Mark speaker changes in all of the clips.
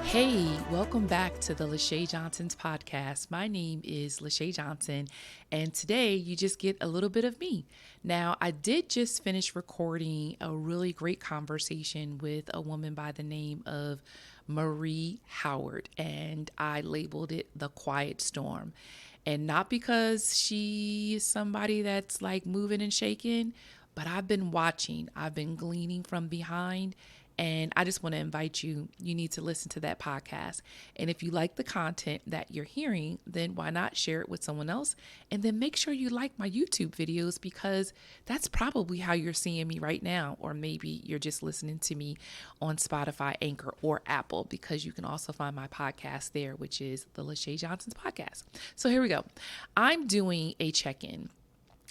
Speaker 1: Hey, welcome back to the Lachey Johnson's podcast. My name is Lachey Johnson, and today you just get a little bit of me. Now, I did just finish recording a really great conversation with a woman by the name of Marie Howard, and I labeled it The Quiet Storm. And not because she is somebody that's like moving and shaking, but I've been watching, I've been gleaning from behind. And I just want to invite you, you need to listen to that podcast. And if you like the content that you're hearing, then why not share it with someone else? And then make sure you like my YouTube videos because that's probably how you're seeing me right now. Or maybe you're just listening to me on Spotify, Anchor, or Apple because you can also find my podcast there, which is the Lachey Johnson's podcast. So here we go. I'm doing a check-in.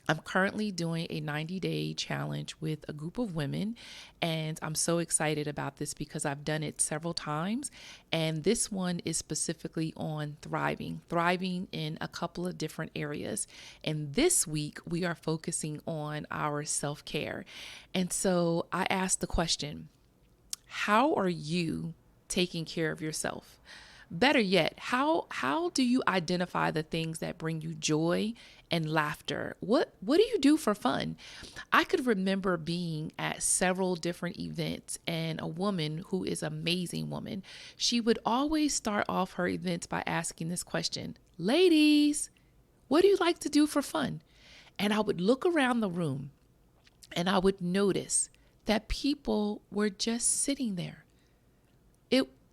Speaker 1: I'm currently doing a 90-day challenge with a group of women, and I'm so excited about this because I've done it several times, and this one is specifically on thriving in a couple of different areas. And this week, we are focusing on our self-care. And so I asked the question, how are you taking care of yourself? Better yet, how do you identify the things that bring you joy and laughter? What do you do for fun? I could remember being at several different events and a woman who is an amazing woman, she would always start off her events by asking this question, ladies, what do you like to do for fun? And I would look around the room and I would notice that people were just sitting there.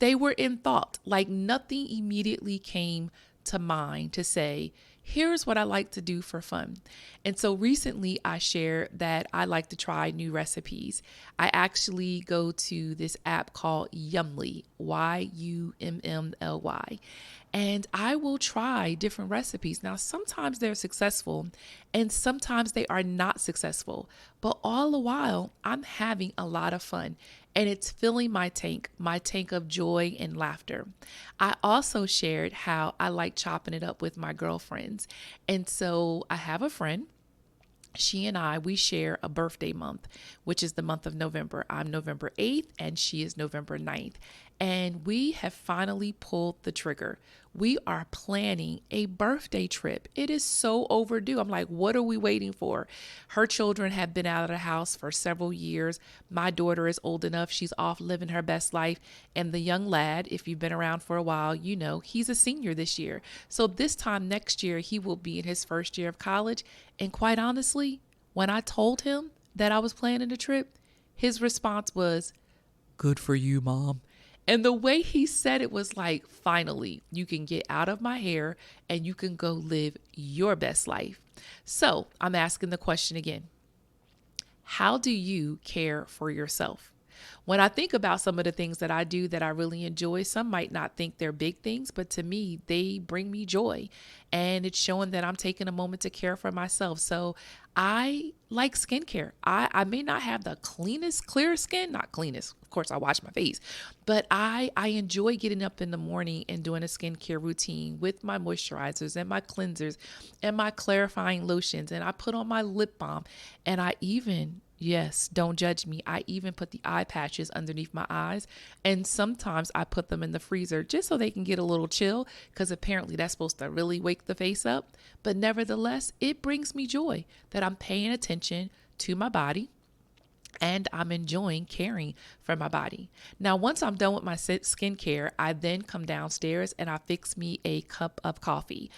Speaker 1: They were in thought, like nothing immediately came to mind to say, here's what I like to do for fun. And so recently I shared that I like to try new recipes. I actually go to this app called Yummly, Yummly, and I will try different recipes. Now, sometimes they're successful and sometimes they are not successful, but all the while I'm having a lot of fun and it's filling my tank of joy and laughter. I also shared how I like chopping it up with my girlfriends. And so I have a friend. She and we share a birthday month, which is the month of November. I'm November 8th and she is November 9th. And we have finally pulled the trigger. We are planning a birthday trip. It is so overdue. I'm like, what are we waiting for? Her children have been out of the house for several years. My daughter is old enough. She's off living her best life. And the young lad, if you've been around for a while, you know, he's a senior this year. So this time next year, he will be in his first year of college. And quite honestly, when I told him that I was planning a trip, his response was, good for you, Mom. And the way he said it was like, finally, you can get out of my hair and you can go live your best life. So I'm asking the question again. How do you care for yourself? When I think about some of the things that I do that I really enjoy, some might not think they're big things, but to me, they bring me joy. And it's showing that I'm taking a moment to care for myself. So I like skincare. I may not have the cleanest, clear skin, not cleanest. Of course, I wash my face, but I enjoy getting up in the morning and doing a skincare routine with my moisturizers and my cleansers and my clarifying lotions. And I put on my lip balm and I even, yes, don't judge me, I even put the eye patches underneath my eyes. And sometimes I put them in the freezer just so they can get a little chill because apparently that's supposed to really wake the face up. But nevertheless, it brings me joy that I'm paying attention to my body and I'm enjoying caring for my body. Now, once I'm done with my skincare, I then come downstairs and I fix me a cup of coffee.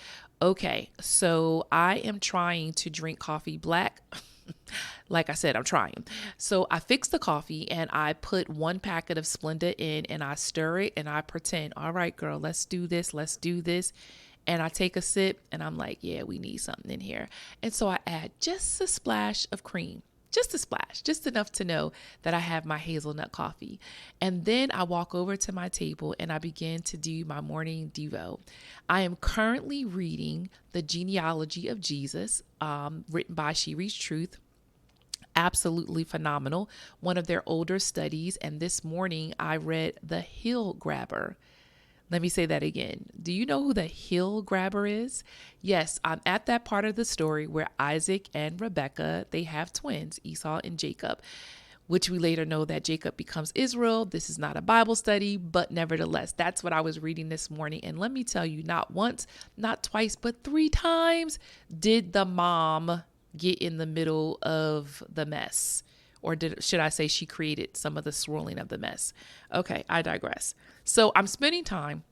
Speaker 1: Okay, so I am trying to drink coffee black. Like I said, I'm trying. So I fix the coffee and I put one packet of Splenda in and I stir it and I pretend, all right, girl, let's do this. Let's do this. And I take a sip and I'm like, yeah, we need something in here. And so I add just a splash of cream. Just a splash, just enough to know that I have my hazelnut coffee. And then I walk over to my table and I begin to do my morning devo. I am currently reading The Genealogy of Jesus, written by She Reads Truth. Absolutely phenomenal. One of their older studies. And this morning I read The Hill Grabber. Let me say that again. Do you know who the hill grabber is? Yes, I'm at that part of the story where Isaac and Rebekah, they have twins, Esau and Jacob. which we later know that Jacob becomes Israel. This is not a Bible study, but nevertheless, that's what I was reading this morning. And let me tell you, not once, not twice, but 3 times did the mom get in the middle of the mess. Or should I say she created some of the swirling of the mess? Okay, I digress. So I'm spending time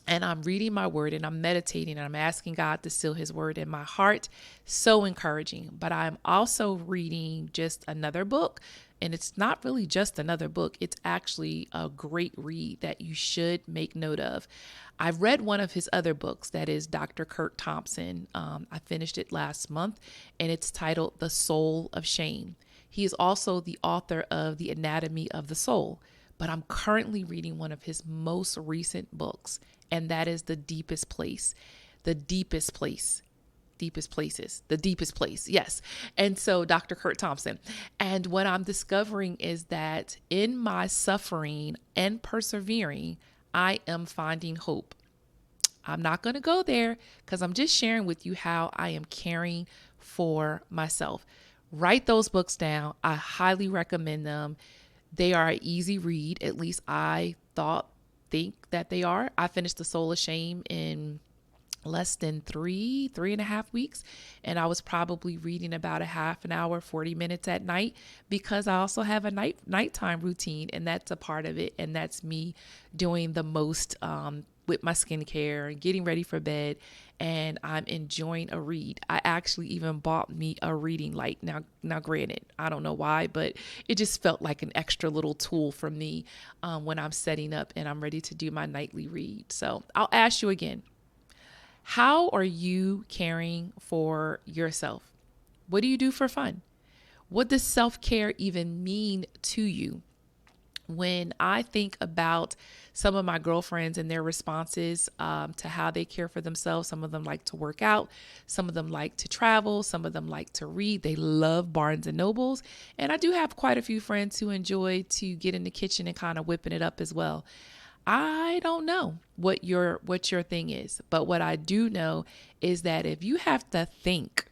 Speaker 1: and I'm reading my word and I'm meditating and I'm asking God to seal his word in my heart. So encouraging. But I'm also reading just another book. And it's not really just another book. It's actually a great read that you should make note of. I've read one of his other books, that is Dr. Kurt Thompson. I finished it last month and it's titled The Soul of Shame. He is also the author of The Anatomy of the Soul. But I'm currently reading one of his most recent books, and that is The Deepest Place. The Deepest Place. Deepest Places. The Deepest Place. Yes. And so Dr. Kurt Thompson. And what I'm discovering is that in my suffering and persevering, I am finding hope. I'm not going to go there because I'm just sharing with you how I am caring for myself. Write those books down. I highly recommend them. They are an easy read. At least I think that they are. I finished The Soul of Shame in less than 3.5 weeks. And I was probably reading about a half an hour, 40 minutes at night, because I also have a nighttime routine, and that's a part of it. And that's me doing the most with my skincare and getting ready for bed. And I'm enjoying a read. I actually even bought me a reading light. Now granted, I don't know why, but it just felt like an extra little tool for me when I'm setting up and I'm ready to do my nightly read. So I'll ask you again, how are you caring for yourself? What do you do for fun? What does self-care even mean to you? When I think about some of my girlfriends and their responses to how they care for themselves, some of them like to work out, some of them like to travel, some of them like to read. They love Barnes and Nobles. And I do have quite a few friends who enjoy to get in the kitchen and kind of whipping it up as well. I don't know what your thing is, but what I do know is that if you have to think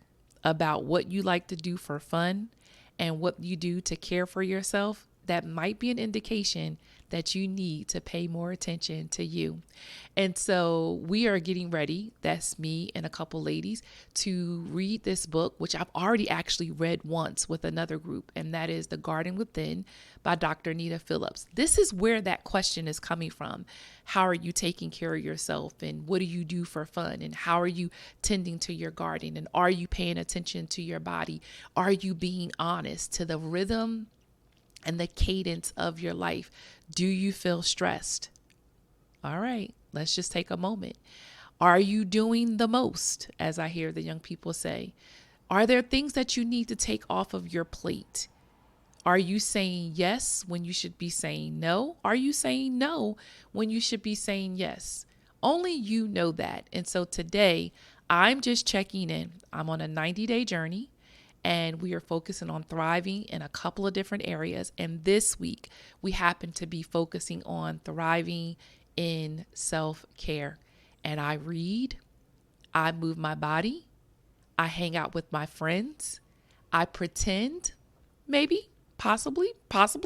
Speaker 1: about what you like to do for fun and what you do to care for yourself, that might be an indication that you need to pay more attention to you. And so we are getting ready, that's me and a couple ladies, to read this book, which I've already actually read once with another group, and that is The Garden Within by Dr. Nita Phillips. This is where that question is coming from. How are you taking care of yourself, and what do you do for fun, and how are you tending to your garden, and are you paying attention to your body? Are you being honest to the rhythm and the cadence of your life? Do you feel stressed? All right, let's just take a moment. Are you doing the most, as I hear the young people say? Are there things that you need to take off of your plate? Are you saying yes when you should be saying no? Are you saying no when you should be saying yes? Only you know that. And so today, I'm just checking in. I'm on a 90-day journey, and we are focusing on thriving in a couple of different areas. And this week, we happen to be focusing on thriving in self-care. And I read, I move my body, I hang out with my friends, I pretend, maybe, possibly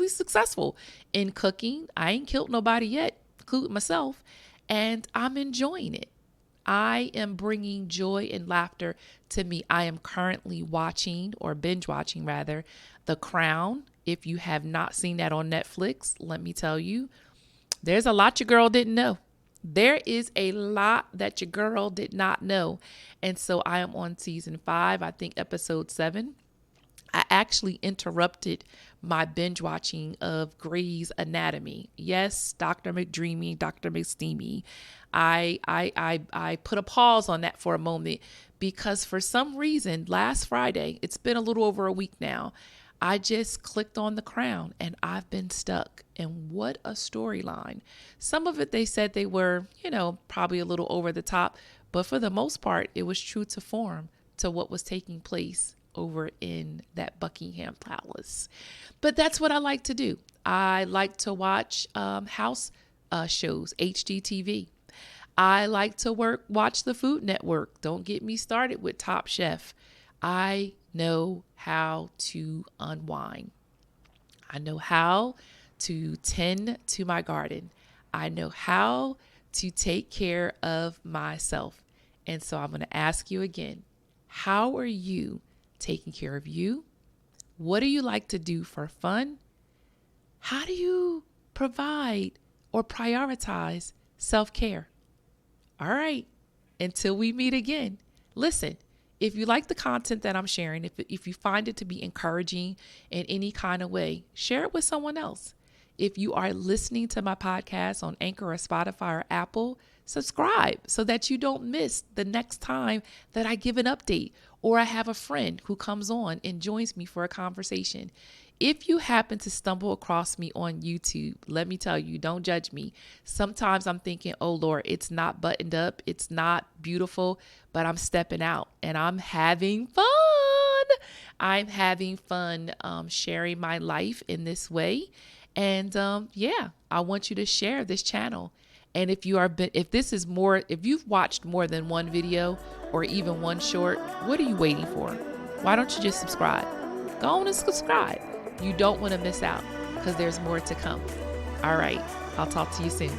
Speaker 1: successful in cooking. I ain't killed nobody yet, including myself, and I'm enjoying it. I am bringing joy and laughter to me. I am currently watching, or binge watching rather, The Crown. If you have not seen that on Netflix, let me tell you, there's a lot your girl didn't know. There is a lot that your girl did not know. And so I am on season 5, I think episode 7. I actually interrupted my binge watching of Grey's Anatomy. Yes, Dr. McDreamy, Dr. McSteamy. I put a pause on that for a moment because for some reason last Friday, it's been a little over a week now, I just clicked on The Crown and I've been stuck. And what a storyline. Some of it they said they were, probably a little over the top, but for the most part, it was true to form to what was taking place over in that Buckingham Palace. But that's what I like to do. I like to watch house shows, HGTV. I like to watch the Food Network. Don't get me started with Top Chef. I know how to unwind. I know how to tend to my garden. I know how to take care of myself. And so I'm going to ask you again, how are you taking care of you? What do you like to do for fun? How do you provide or prioritize self-care? All right. Until we meet again, listen, if you like the content that I'm sharing, if you find it to be encouraging in any kind of way, share it with someone else. If you are listening to my podcast on Anchor or Spotify or Apple, subscribe so that you don't miss the next time that I give an update or I have a friend who comes on and joins me for a conversation. If you happen to stumble across me on YouTube, let me tell you, don't judge me. Sometimes I'm thinking, oh Lord, it's not buttoned up. It's not beautiful, but I'm stepping out and I'm having fun. I'm having fun sharing my life in this way. And yeah, I want you to share this channel. And if you've watched more than one video or even one short, what are you waiting for? Why don't you just subscribe? Go on and subscribe. You don't want to miss out because there's more to come. All right. I'll talk to you soon.